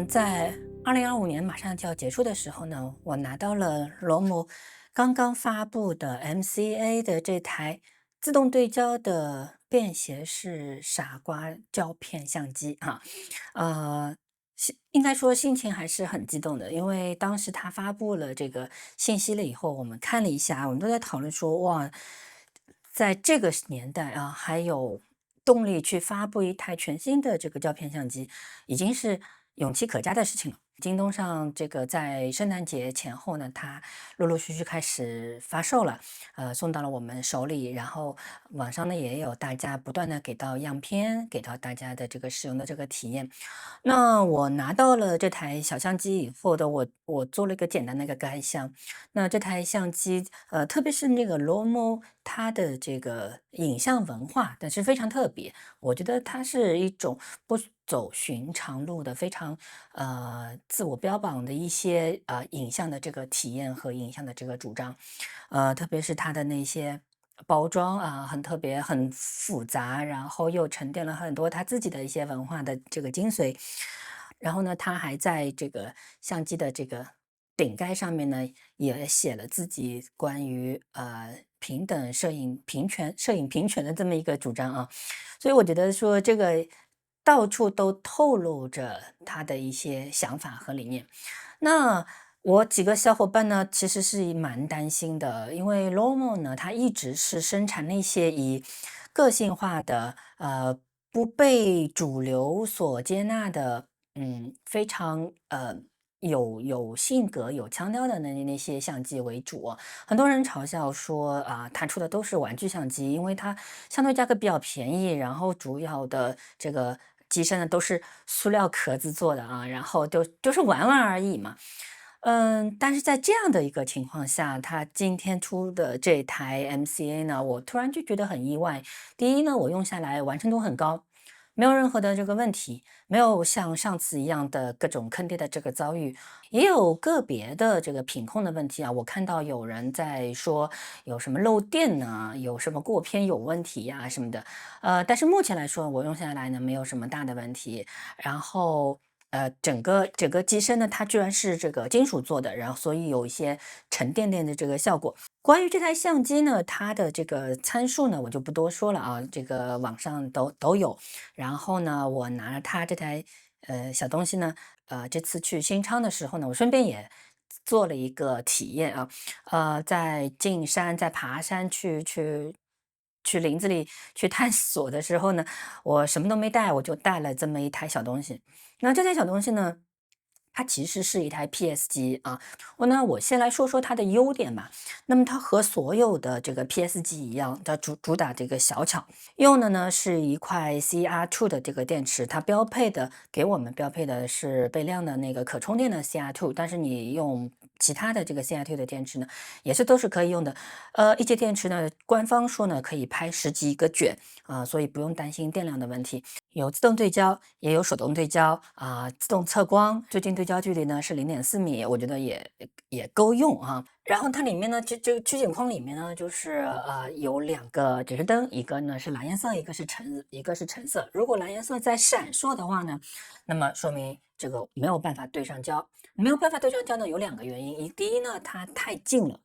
在2025年马上就要结束的时候呢，我拿到了罗姆刚刚发布的 MCA 的这台自动对焦的便携式傻瓜胶片相机啊。呃，应该说心情还是很激动的，因为当时他发布了这个信息了以后，我们看了一下，我们都在讨论说，哇，在这个年代啊，还有动力去发布一台全新的这个胶片相机，已经是勇气可嘉的事情了。京东上这个在圣诞节前后呢，它陆陆续续开始发售了，送到了我们手里。然后网上呢也有大家不断的给到样片，给到大家的这个使用的这个体验。那我拿到了这台小相机以后的我做了一个简单的一个感想。那这台相机，特别是那个 Lomo，它的这个影像文化，但是非常特别。我觉得它是一种不走寻常路的，非常自我标榜的一些影像的这个体验和影像的这个主张。特别是它的那些包装啊，很特别，很复杂，然后又沉淀了很多他自己的一些文化的这个精髓。然后呢，他还在这个相机的这个顶盖上面呢，也写了自己关于平等摄影平权、摄影平权的这么一个主张啊。所以我觉得说这个到处都透露着他的一些想法和理念。那我几个小伙伴呢，其实是蛮担心的，因为 Lomo 呢，它一直是生产那些以个性化的，不被主流所接纳的，非常有性格、有腔调的那些相机为主啊。很多人嘲笑说啊，它出的都是玩具相机，因为它相对价格比较便宜，然后主要的这个机身呢都是塑料壳子做的啊，然后就是玩玩而已嘛。但是在这样的一个情况下，它今天出的这台 MCA 呢，我突然就觉得很意外。第一呢，我用下来完成度很高，没有任何的这个问题，没有像上次一样的各种坑爹的这个遭遇，也有个别的这个品控的问题啊。我看到有人在说有什么漏电呐、有什么过片有问题呀、什么的，但是目前来说，我用下来呢没有什么大的问题。然后整个机身呢，它居然是这个金属做的，然后所以有一些沉甸甸的这个效果。关于这台相机呢，它的这个参数呢，我就不多说了啊，这个网上都有。然后呢，我拿了它这台小东西呢，这次去新昌的时候呢，我顺便也做了一个体验啊。在进山、在爬山去林子里去探索的时候呢，我什么都没带，我就带了这么一台小东西。那这台小东西呢，它其实是一台 PS 机啊。我先来说说它的优点吧。那么它和所有的这个 PS 机一样，它主打这个小巧，用的呢是一块 CR2 的这个电池，它给我们标配的是倍量的那个可充电的 CR2，但是你用其他的这个 CR2 的电池呢，也是都是可以用的。一节电池呢，官方说呢可以拍十几个卷啊，所以不用担心电量的问题。有自动对焦，也有手动对焦啊，自动测光，最近对焦距离呢是0.4米，我觉得也够用啊。然后它里面呢，这个取景框里面呢，就是有两个指示灯，一个呢是蓝颜色，一个是橙色。如果蓝颜色在闪烁的话呢，那么说明这个没有办法对上焦。没有办法对上焦呢，有两个原因。第一呢，它太近了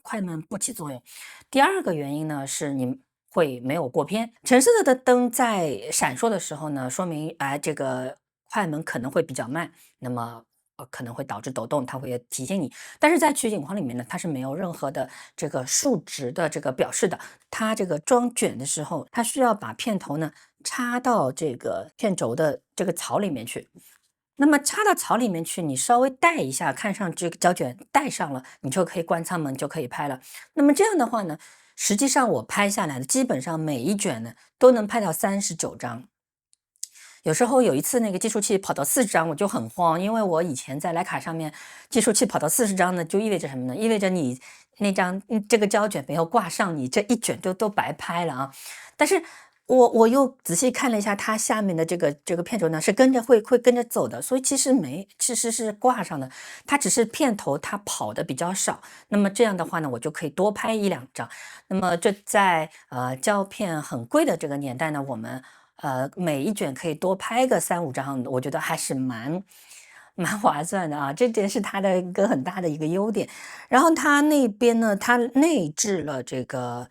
快门不起作用。第二个原因呢，是你会没有过片。橙色的灯在闪烁的时候呢，说明这个快门可能会比较慢，那么可能会导致抖动，它会提醒你。但是在取景框里面呢，它是没有任何的这个数值的这个表示的。它这个装卷的时候，它需要把片头呢插到这个片轴的这个槽里面去。那么插到槽里面去，你稍微带一下，看上这个胶卷带上了，你就可以关舱门，就可以拍了。那么这样的话呢，实际上我拍下来的基本上每一卷呢都能拍到39张。有时候有一次那个计数器跑到40张，我就很慌，因为我以前在徕卡上面计数器跑到40张呢，就意味着什么呢？意味着你那张这个胶卷没有挂上，你这一卷都白拍了啊。但是我又仔细看了一下，它下面的这个片轴呢是会跟着走的，所以其实是挂上的，它只是片头它跑的比较少。那么这样的话呢，我就可以多拍1、2张。那么这在胶片很贵的这个年代呢，我们每一卷可以多拍个3、5张，我觉得还是蛮划算的啊，这点是它的一个很大的一个优点。然后它那边呢，它内置了这个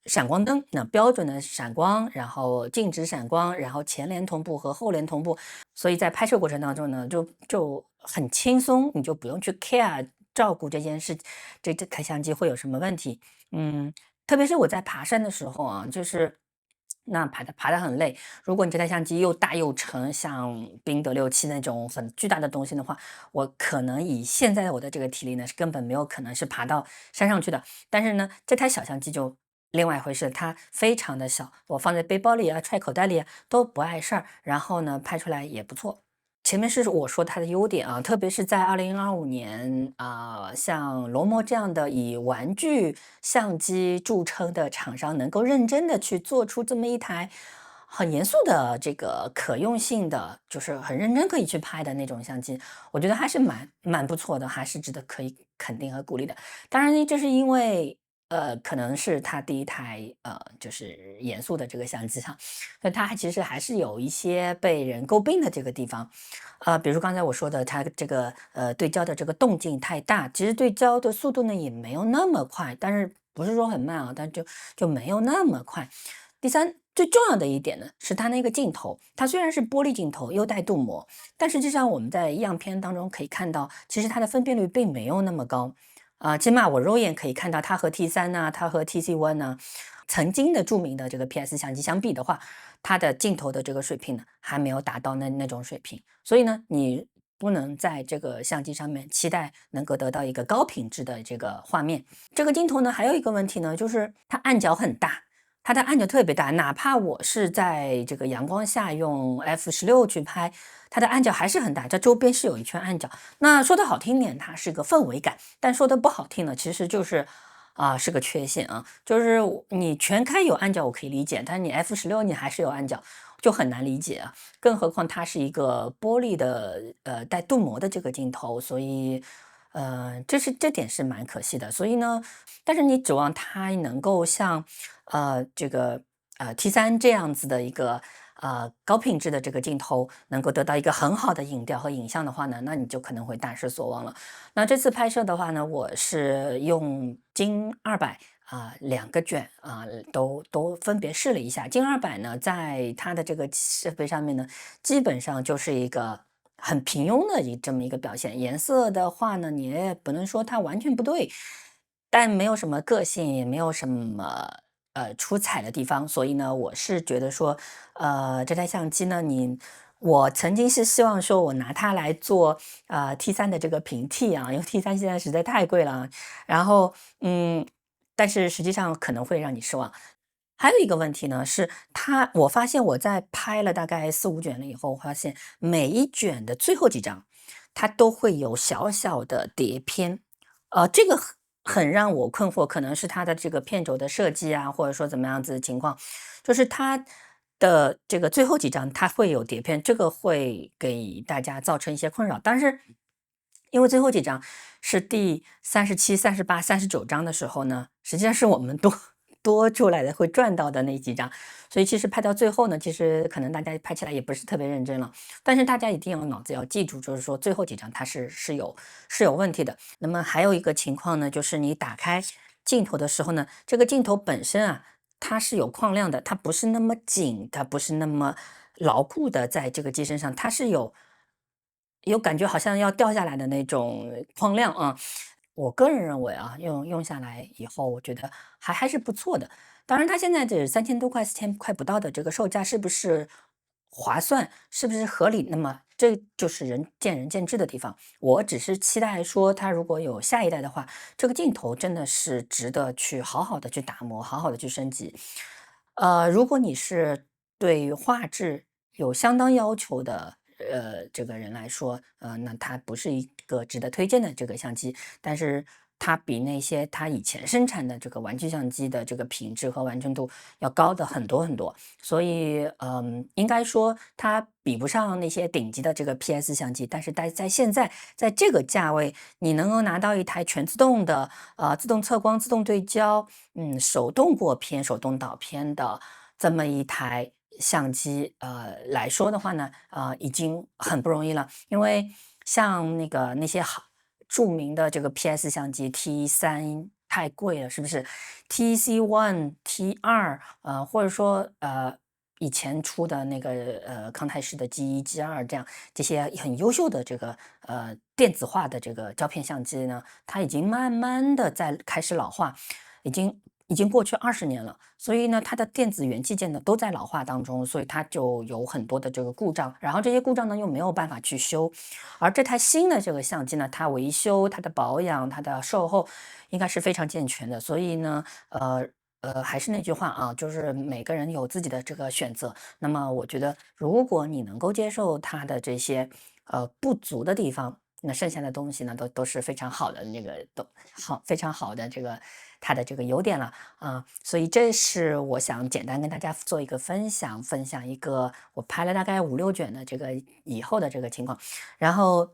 闪光灯，那标准的闪光，然后静止闪光，然后前联同步和后联同步，所以在拍摄过程当中呢，就很轻松，你就不用去 care 照顾这件事，这台相机会有什么问题。嗯，特别是我在爬山的时候啊，就是那爬得很累，如果你这台相机又大又沉，像宾得6.7那种很巨大的东西的话，我可能以现在我的这个体力呢，是根本没有可能是爬到山上去的。但是呢，这台小相机就另外一回事，它非常的小，我放在背包里啊，揣口袋里啊，都不碍事儿，然后呢，拍出来也不错。前面是我说它的优点啊，特别是在2025年像罗摩这样的以玩具相机著称的厂商，能够认真的去做出这么一台很严肃的这个可用性的，就是很认真可以去拍的那种相机，我觉得还是蛮不错的，还是值得可以肯定和鼓励的。当然呢，这是因为可能是他第一台就是严肃的这个相机哈，所以它其实还是有一些被人诟病的这个地方。比如刚才我说的，它这个对焦的这个动静太大，其实对焦的速度呢也没有那么快，但是不是说很慢啊，但就没有那么快。第三，最重要的一点呢，是它那个镜头，它虽然是玻璃镜头，又带镀膜，但实际上我们在样片当中可以看到，其实它的分辨率并没有那么高。起码我肉眼可以看到，它和 T3呐、它和 TC1呐、曾经的著名的这个 PS 相机相比的话，它的镜头的这个水平呢，还没有达到那种水平。所以呢，你不能在这个相机上面期待能够得到一个高品质的这个画面。这个镜头呢，还有一个问题呢，就是它暗角很大。它的暗角特别大，哪怕我是在这个阳光下用 F16去拍，它的暗角还是很大，这周边是有一圈暗角。那说的好听点，它是个氛围感；但说的不好听呢，其实就是是个缺陷啊。就是你全开有暗角我可以理解，但是你 F16你还是有暗角，就很难理解啊。更何况它是一个玻璃的带镀膜的这个镜头，所以这点是蛮可惜的。所以呢，但是你指望它能够像这个T3这样子的一个高品质的这个镜头，能够得到一个很好的影调和影像的话呢，那你就可能会大失所望了。那这次拍摄的话呢，我是用金200两个卷都分别试了一下。金200呢，在它的这个设备上面呢，基本上就是一个很平庸的这么一个表现。颜色的话呢，你也不能说它完全不对，但没有什么个性，也没有什么出彩的地方。所以呢，我是觉得说，这台相机呢，我曾经是希望说我拿它来做T3的这个平替啊，因为 T3现在实在太贵了啊。然后但是实际上可能会让你失望。还有一个问题呢，是我发现我在拍了大概4、5卷了以后，发现每一卷的最后几张，它都会有小小的碟片，这个很让我困惑，可能是它的这个片轴的设计啊，或者说怎么样子的情况，就是它的这个最后几张它会有碟片，这个会给大家造成一些困扰。但是因为最后几张是第37、38、39章的时候呢，实际上是我们多出来的会赚到的那几张，所以其实拍到最后呢，其实可能大家拍起来也不是特别认真了。但是大家一定要脑子要记住，就是说最后几张它是有问题的。那么还有一个情况呢，就是你打开镜头的时候呢，这个镜头本身它是有框量的，它不是那么紧，它不是那么牢固的在这个机身上，它是有感觉好像要掉下来的那种框量啊。我个人认为用下来以后，我觉得还是不错的。当然，它现在这3000多块、4000块不到的这个售价是不是划算，是不是合理？那么这就是人见智的地方。我只是期待说，它如果有下一代的话，这个镜头真的是值得去好好的去打磨，好好的去升级。如果你是对画质有相当要求的这个人来说，那它不是一个值得推荐的这个相机，但是它比那些它以前生产的这个玩具相机的这个品质和完成度要高的很多很多，所以应该说它比不上那些顶级的这个 PS 相机，但是在现在在这个价位，你能够拿到一台全自动的自动测光、自动对焦，手动过片、手动导片的这么一台相机来说的话呢，已经很不容易了，因为像那些好著名的这个 PS 相机 T3太贵了，是不是？TC1、T2，或者说以前出的那个康泰时的 G1、G2这些很优秀的这个电子化的这个胶片相机呢，它已经慢慢的在开始老化，已经过去20年了。所以呢，它的电子元器件呢都在老化当中，所以它就有很多的这个故障，然后这些故障呢又没有办法去修，而这台新的这个相机呢，它维修、它的保养、它的售后应该是非常健全的，所以呢，还是那句话啊，就是每个人有自己的这个选择。那么我觉得，如果你能够接受它的这些不足的地方，那剩下的东西呢，都是非常好的，那个都好非常好的这个它的这个优点了啊。所以这是我想简单跟大家做一个分享，分享一个我拍了大概5、6卷的这个以后的这个情况，然后。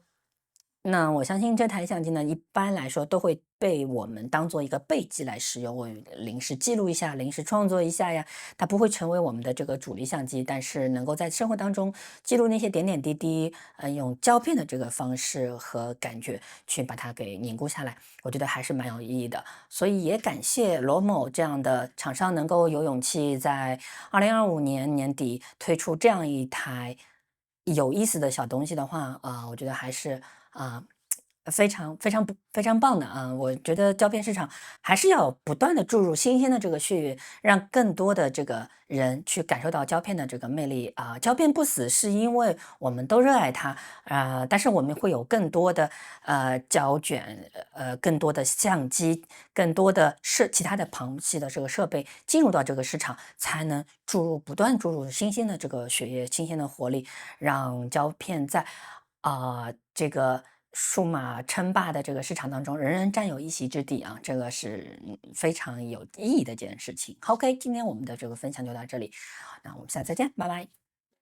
那我相信这台相机呢，一般来说都会被我们当做一个备机来使用，我临时记录一下，临时创作一下呀。它不会成为我们的这个主力相机，但是能够在生活当中记录那些点点滴滴，用胶片的这个方式和感觉去把它给凝固下来，我觉得还是蛮有意义的。所以也感谢罗某这样的厂商能够有勇气在2025年年底推出这样一台有意思的小东西的话，我觉得还是啊、非常棒的啊！我觉得胶片市场还是要不断的注入新鲜的这个血液，让更多的这个人去感受到胶片的这个魅力啊！胶片不死是因为我们都热爱它但是我们会有更多的胶卷，更多的相机，更多的其他的旁系的这个设备进入到这个市场，才能不断注入新鲜的这个血液、新鲜的活力，让胶片在这个数码称霸的这个市场当中，人人占有一席之地啊，这个是非常有意义的一件事情。OK，今天我们的这个分享就到这里，那我们下次再见，拜拜。